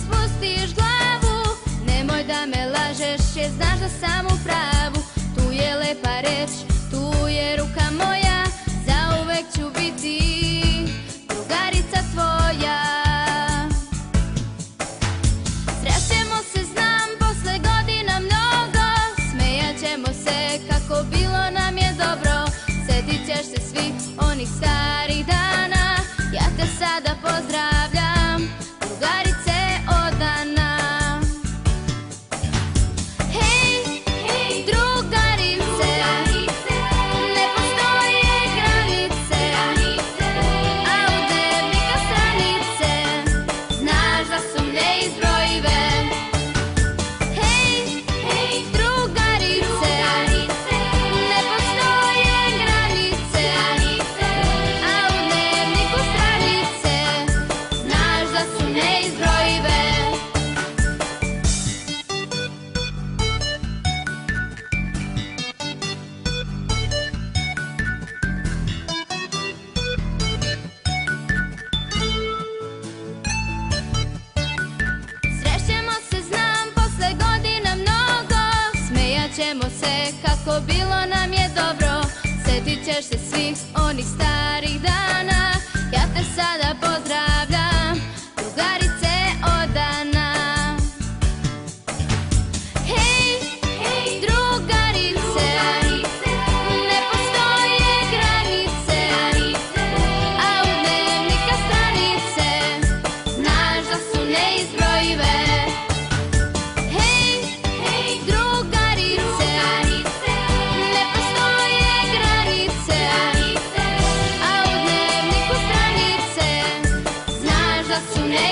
spustiš glavu, nemoj da me lažeš jer znaš da sam u pravu. Tu je lepa reč, tu je ruka moja, zauvek ću biti drugarica tvoja. Srećemo se, znam, posle godina mnogo, smejat ćemo se kako bilo nam je dobro. Sjetit ćeš se svih onih starih dana, ja te sada pozdravljam, drugarice odana. Hej, hej, drugarice, ne postoje granice, a u dnevnika stranice znaš da su neizbrojive. Hej, hej, drugarice, ne postoje granice, a u dnevniku stranice znaš da su neizbrojive. Srećemo se, znam, posle godina mnogo, smejat ćemo se kako bilo nam je dobro. Sjetit ćeš se svih onih starih dana, ja te sada pozdravljam, drugarice odana. Hej, hej, drugarice, ne postoje granice, a u dnevnika stranice znaš da su neizbrojive. Hej, hej, drugarice, ne postoje granice, a u dnevniku stranice znaš da su neizbrojive.